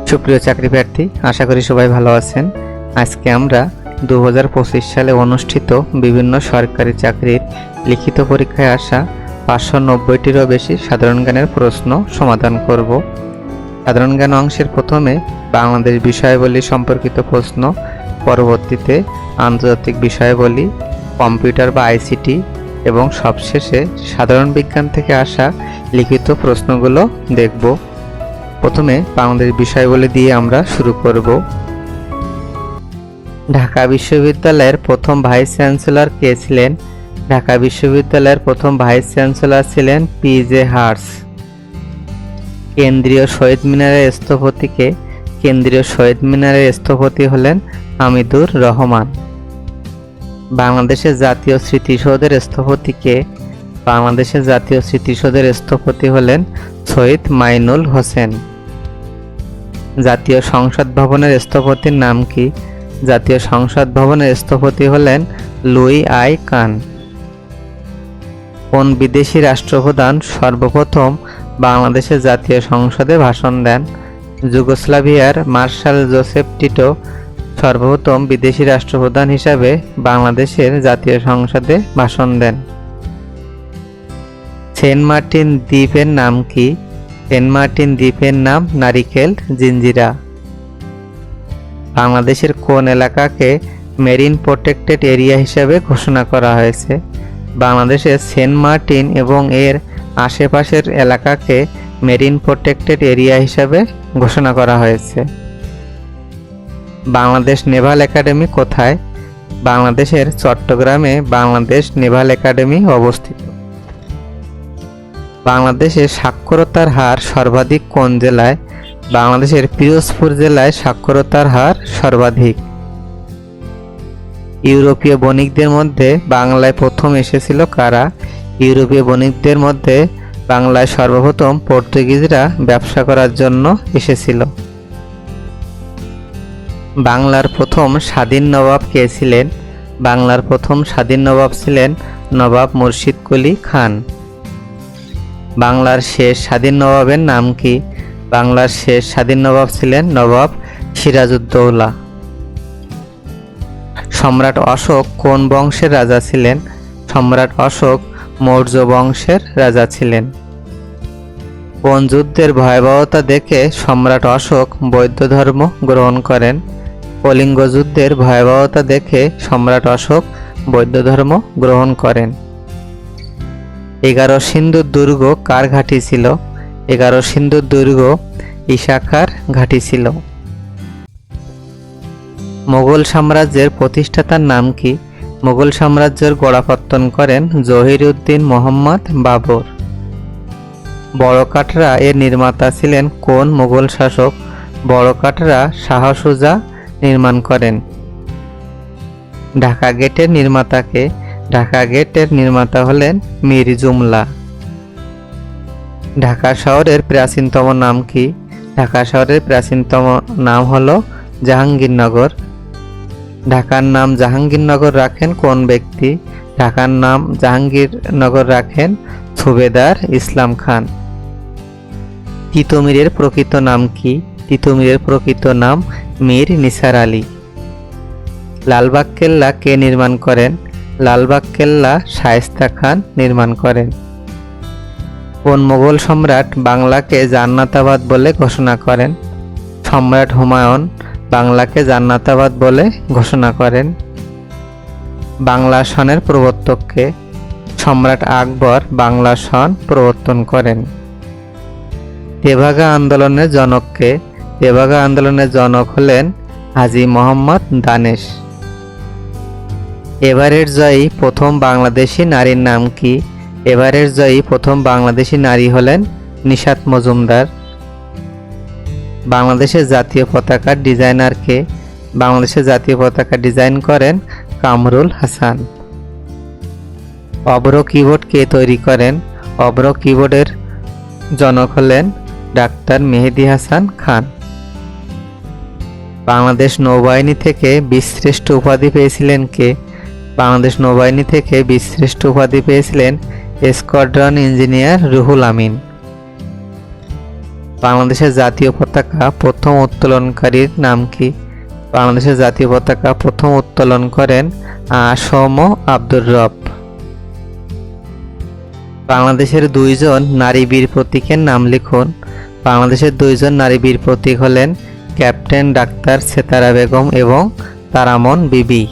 সুপ্রিয় চাকরি প্রার্থী, আশা করি সবাই ভালো আছেন। আজকে আমরা 2025 সালে অনুষ্ঠিত বিভিন্ন সরকারি চাকরির লিখিত পরীক্ষায় আসা 590টিরও বেশি সাধারণ জ্ঞানের প্রশ্ন সমাধান করব। সাধারণ জ্ঞান অংশের প্রথমে বাংলাদেশ বিষয়াবলী সম্পর্কিত প্রশ্ন, পরবর্তীতে আন্তর্জাতিক বিষয়াবলী, কম্পিউটার বা আইসিটি এবং সবশেষে সাধারণ বিজ্ঞান থেকে আসা লিখিত প্রশ্নগুলো দেখব। প্রথমে বাংলাদেশ বিষয়াবলী দিয়ে আমরা শুরু করব। ঢাকা বিশ্ববিদ্যালয়ের প্রথম ভাইস চ্যান্সেলর কে ছিলেন? ঢাকা বিশ্ববিদ্যালয়ের প্রথম ভাইস চ্যান্সেলর ছিলেন পি.জে. হার্স। কেন্দ্রীয় শহীদ মিনারের স্থপতি কে? কেন্দ্রীয় শহীদ মিনারের স্থপতি হলেন হামিদুর রহমান। বাংলাদেশের জাতীয় স্মৃতিসৌধের স্থপতি কে? বাংলাদেশের জাতীয় স্মৃতিসৌধের স্থপতি হলেন শহীদ মাইনুল হোসেন। জাতীয় সংসদ ভবনের স্থপতির নাম কি? জাতীয় সংসদ ভবনের স্থপতি হলেন লুই আই কান। কোন বিদেশি রাষ্ট্রপ্রধান সর্বপ্রথম বাংলাদেশের জাতীয় সংসদে ভাষণ দেন? যুগোস্লাভিয়ার মার্শাল জোসেফ টিটো সর্বপ্রথম বিদেশি রাষ্ট্রপ্রধান হিসাবে বাংলাদেশের জাতীয় সংসদে ভাষণ দেন। সেন্ট মার্টিন দ্বীপের নাম কি? সেন্ট মার্টিন দ্বীপের নাম নারিকেল জিঞ্জিরা। বাংলাদেশের কোন এলাকাকে মেরিন প্রোটেক্টেড এরিয়া হিসাবে ঘোষণা করা হয়েছে? বাংলাদেশের সেন্ট মার্টিন এবং এর আশেপাশের এলাকাকে মেরিন প্রোটেক্টেড এরিয়া হিসাবে ঘোষণা করা হয়েছে। বাংলাদেশ নেভাল একাডেমি কোথায়? বাংলাদেশের চট্টগ্রামে বাংলাদেশ নেভাল একাডেমি অবস্থিত। বাংলাদেশের সাক্ষরতার হার সর্বাধিক কোন জেলায়? বাংলাদেশের পিরোজপুর জেলায় সাক্ষরতার হার সর্বাধিক। ইউরোপীয় বণিকদের মধ্যে বাংলায় প্রথম এসেছিল কারা? ইউরোপীয় বণিকদের মধ্যে বাংলায় সর্বপ্রথম পর্তুগিজরা ব্যবসা করার জন্য এসেছিল। বাংলার প্রথম স্বাধীন নবাব কে ছিলেন? বাংলার প্রথম স্বাধীন নবাব ছিলেন নবাব মুর্শিদ কুলি খান। বাংলার শেষ স্বাধীন নবাবের নাম কি? বাংলার শেষ স্বাধীন নবাব ছিলেন নবাব সিরাজউদ্দৌলা। সম্রাট অশোক কোন বংশের রাজা ছিলেন? সম্রাট অশোক মৌর্য বংশের রাজা ছিলেন। কোন যুদ্ধের ভয়াবহতা দেখে সম্রাট অশোক বৌদ্ধ ধর্ম গ্রহণ করেন? কলিঙ্গ যুদ্ধের ভয়াবহতা দেখে সম্রাট অশোক বৌদ্ধ ধর্ম গ্রহণ করেন। 11 সিন্ধুর দুর্গ কার ঘাঁটি ছিল? 11 সিন্ধুর দুর্গ ইশাখার ঘাঁটি ছিল। মোগল সাম্রাজ্যের প্রতিষ্ঠাতার নাম কি? মোগল সাম্রাজ্যের গোড়াপত্তন করেন জহিরউদ্দিন মোহাম্মদ বাবর। বড়কাটরা এর নির্মাতা ছিলেন কোন মোগল শাসক? বড়কাটরা শাহ সুজা নির্মাণ করেন। ঢাকা গেটের নির্মাতাকে? ঢাকা গেটের নির্মাতা হলেন মীর জুমলা। ঢাকা শহরের প্রাচীনতম নাম কি? ঢাকা শহরের প্রাচীনতম নাম হলো জাহাঙ্গীরনগর। ঢাকার নাম জাহাঙ্গীরনগর রাখেন কোন ব্যক্তি? ঢাকার নাম জাহাঙ্গীরনগর রাখেন সুবেদার ইসলাম খান। তিতুমীরের প্রকৃত নাম কি? তিতুমীরের প্রকৃত নাম মীর নিসার আলী। লালবাগ কেল্লা কে নির্মাণ করেন? লালবাগ কেল্লা শায়েস্তা খান নির্মাণ করেন। কোন মোগল সম্রাট বাংলাকে জান্নাতাবাদ বলে ঘোষণা করেন? সম্রাট হুমায়ুন বাংলাকে জান্নাতাবাদ বলে ঘোষণা করেন। বাংলা সনের প্রবর্তক কে? সম্রাট আকবর বাংলা সন প্রবর্তন করেন। তেভাগা আন্দোলনের জনক কে? তেভাগা আন্দোলনের জনক হলেন হাজী মোহাম্মদ দানেশ। এভারেস্ট জয়ী প্রথম বাংলাদেশি নারীর নাম কি? এভারেস্ট জয়ী প্রথম বাংলাদেশি নারী হলেন নিশাত মজুমদার। বাংলাদেশের জাতীয় পতাকার ডিজাইনার কে? বাংলাদেশের জাতীয় পতাকা ডিজাইন করেন কামরুল হাসান। অভ্র কিবোর্ড কে তৈরি করেন? অভ্র কিবোর্ডের জনক হলেন ডাক্তার মেহেদী হাসান খান। বাংলাদেশ নৌবাহিনী থেকে বীরশ্রেষ্ঠ উপাধি পেয়েছিলেন কে? বাংলাদেশ নৌবাহিনী থেকে বীরশ্রেষ্ঠ উপাধি পেয়েছিলেন স্কোয়াড্রন ইঞ্জিনিয়ার রুহুল আমিন। বাংলাদেশের জাতীয় পতাকা প্রথম উত্তোলনকারীর নাম কি? বাংলাদেশের জাতীয় পতাকা প্রথম উত্তোলন করেন আসম আব্দুর রব। বাংলাদেশের দুইজন নারী বীর প্রতীকের নাম লিখুন। বাংলাদেশের দুইজন নারী বীর প্রতীক হলেন ক্যাপ্টেন ডাক্তার সেতারা বেগম এবং তারামন বিবি।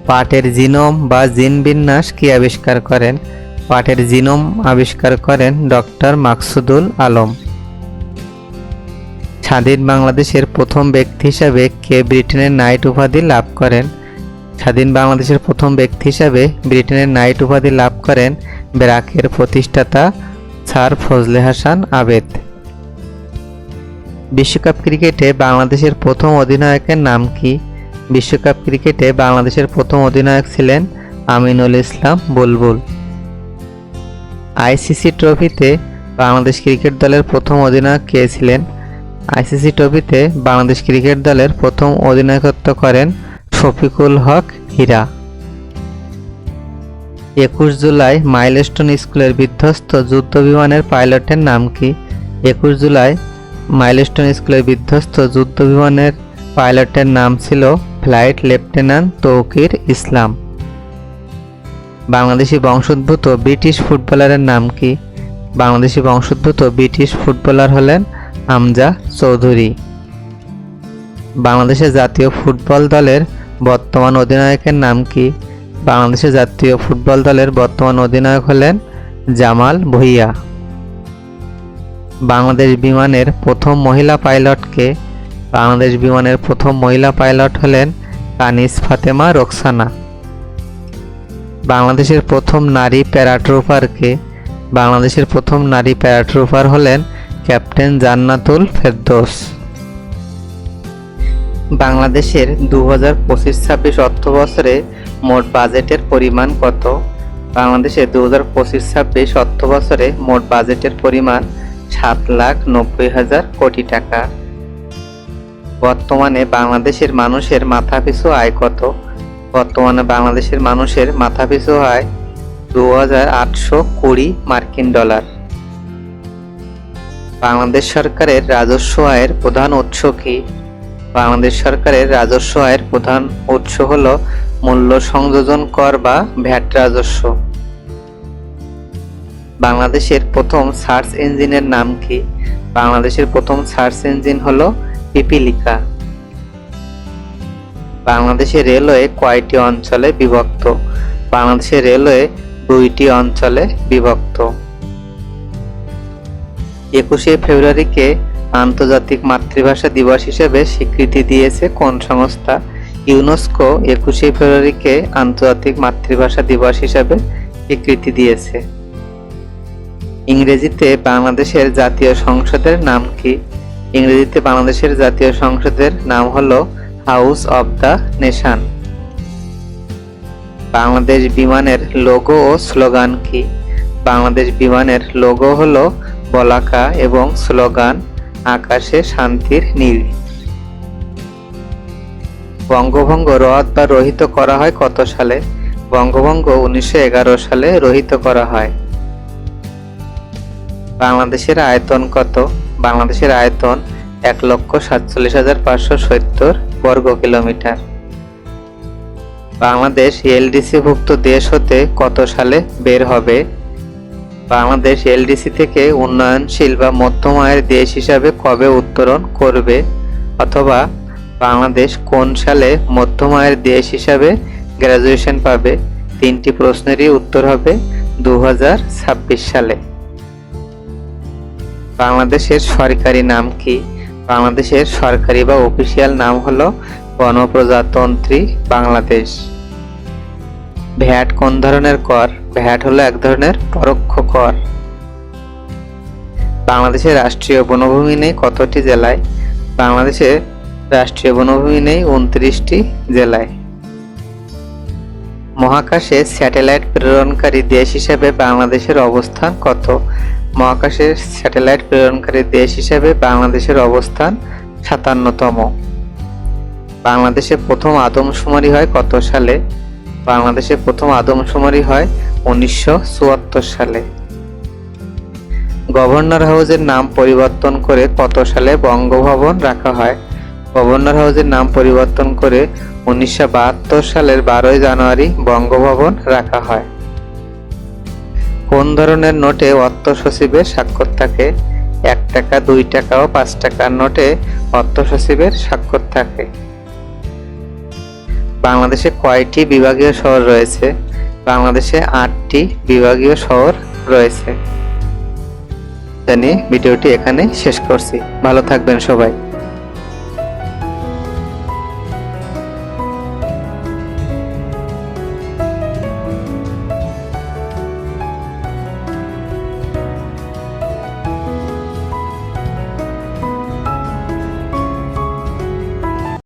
পাটের জিনোম বা জিন বিন্যাস কি আবিষ্কার করেন? পাটের জিনোম আবিষ্কার করেন ডক্টর মাকসুদুল আলম। স্বাধীন বাংলাদেশের প্রথম ব্যক্তি হিসাবে কে ব্রিটেনের নাইট উপাধি লাভ করেন? স্বাধীন বাংলাদেশের প্রথম ব্যক্তি হিসাবে ব্রিটেনের নাইট উপাধি লাভ করেন ব্র্যাকের প্রতিষ্ঠাতা স্যার ফজলে হাসান আবেদ। বিশ্বকাপ ক্রিকেটে বাংলাদেশের প্রথম অধিনায়কের নাম কি? বিশ্বকাপ ক্রিকেটে বাংলাদেশের প্রথম অধিনায়ক ছিলেন আমিনুল ইসলাম বুলবুল। আইসিসি ট্রফিতে বাংলাদেশ ক্রিকেট দলের প্রথম অধিনায়ক কে ছিলেন? আইসিসি ট্রফিতে বাংলাদেশ ক্রিকেট দলের প্রথম অধিনায়কত্ব করেন শফিকুল হক হীরা। 21 জুলাই মাইলস্টোন স্কুলের বিধ্বস্ত যুদ্ধবিমানের পাইলটের নাম কি? 21 জুলাই মাইলস্টোন স্কুলের বিধ্বস্ত যুদ্ধবিমানের পাইলটের নাম ছিল ফ্লাইট লেফটেন্যান্ট তৌকির ইসলাম। বাংলাদেশি বংশোদ্ভূত ব্রিটিশ ফুটবলারের নাম কি? বাংলাদেশি বংশোদ্ভূত ব্রিটিশ ফুটবলার হলেন হামজা চৌধুরী। বাংলাদেশের জাতীয় ফুটবল দলের বর্তমান অধিনায়কের নাম কি? বাংলাদেশের জাতীয় ফুটবল দলের বর্তমান অধিনায়ক হলেন জামাল ভুঁইয়া। বাংলাদেশ বিমানের প্রথম মহিলা পাইলট কে? বাংলাদেশ বিমানের প্রথম মহিলা পাইলট হলেন কানিজ ফাতেমা রোকসানা। বাংলাদেশের প্রথম নারী প্যারাট্রুপার কে? বাংলাদেশের প্রথম নারী প্যারাট্রুপার হলেন ক্যাপ্টেন জান্নাতুল ফেরদৌস। বাংলাদেশের 2025-26 অর্থবছরে মোট বাজেটের পরিমাণ কত? বাংলাদেশের 2025-26 অর্থবছরে মোট বাজেটের পরিমাণ 7,90,000 কোটি টাকা। বর্তমানে বাংলাদেশের মানুষের মাথাপিছু আয় কত? বর্তমানে বাংলাদেশের মানুষের মাথাপিছু আয় 2,820 মার্কিন ডলার। বাংলাদেশ সরকারের রাজস্ব আয়ের প্রধান উৎস কি? বাংলাদেশ সরকারের রাজস্ব আয়ের প্রধান উৎস হল মূল্য সংযোজন কর বা ভ্যাট রাজস্ব। বাংলাদেশের প্রথম সার্চ ইঞ্জিনের নাম কি? বাংলাদেশের প্রথম সার্চ ইঞ্জিন হল পিপিলিকা। বাংলাদেশের রেলওয়ে কয়টি অঞ্চলে বিভক্ত? বাংলাদেশের রেলওয়ে 2টি অঞ্চলে বিভক্ত। 21শে ফেব্রুয়ারিকে আন্তর্জাতিক মাতৃভাষা দিবস হিসেবে স্বীকৃতি দিয়েছে কোন সংস্থা? ইউনেস্কো 21শে ফেব্রুয়ারিকে আন্তর্জাতিক মাতৃভাষা দিবস হিসেবে স্বীকৃতি দিয়েছে। ইংরেজিতে বাংলাদেশের জাতীয় সংসদের নাম কি? ইংরেজিতে বাংলাদেশের জাতীয় সংসদের নাম হলো house of the nation. Bangladesh বিমানের লোগো ও স্লোগান কি? বাংলাদেশ বিমানের লোগো হলো বলাকা এবং স্লোগান আকাশে শান্তির নীল। বঙ্গভঙ্গ রদ বা রহিত করা হয় কত সালে? বঙ্গভঙ্গ 1911 সালে রহিত করা হয়। বাংলাদেশের আয়তন কত? বাংলাদেশের আয়তন 1,47,570 বর্গ কিলোমিটার। বাংলাদেশ এলডিসি ভুক্ত দেশ হতে কত সালে বের হবে? বাংলাদেশ এলডিসি থেকে উন্নয়নশীল বা মধ্যম আয়ের দেশ হিসাবে কবে উত্তরণ করবে? অথবা বাংলাদেশ কোন সালে মধ্যম আয়ের দেশ হিসাবে গ্র্যাজুয়েশন পাবে? 3টি প্রশ্নেরই উত্তর হবে 2026 সালে। বাংলাদেশের সরকারি নাম কি? বাংলাদেশের সরকারি বা অফিসিয়াল নাম হলো গণপ্রজাতন্ত্রী বাংলাদেশ। ভ্যাট কোন ধরনের কর? ভ্যাট হলো এক ধরনের পরোক্ষ কর। বাংলাদেশের রাষ্ট্রীয় বনভূমি নেই কতটি জেলায়? বাংলাদেশের রাষ্ট্রীয় বনভূমি নেই 29টি জেলায়। মহাকাশে স্যাটেলাইট প্রেরণকারী দেশ হিসেবে বাংলাদেশের অবস্থান কত? মহাকাশের স্যাটেলাইট প্রেরণকারী দেশ হিসেবে বাংলাদেশের অবস্থান 57তম। বাংলাদেশে প্রথম আদমশুমারি হয় কত সালে? বাংলাদেশে প্রথম আদমশুমারি হয় 1974 সালে। গভর্নর হাউসের নাম পরিবর্তন করে কত সালে বঙ্গভবন রাখা হয়? গভর্নর হাউসের নাম পরিবর্তন করে 1972 সালের 12 জানুয়ারি বঙ্গভবন রাখা হয়। কোন ধরনের নোটে অর্থ সচিবের স্বাক্ষর থাকে? 1 টাকা, 2 টাকা ও 5 টাকার নোটে অর্থ সচিবের স্বাক্ষর থাকে। বাংলাদেশে কয়টি বিভাগীয় শহর রয়েছে? বাংলাদেশে 8টি বিভাগীয় শহর রয়েছে। জানি ভিডিওটি এখানে শেষ করছি। ভালো থাকবেন সবাই।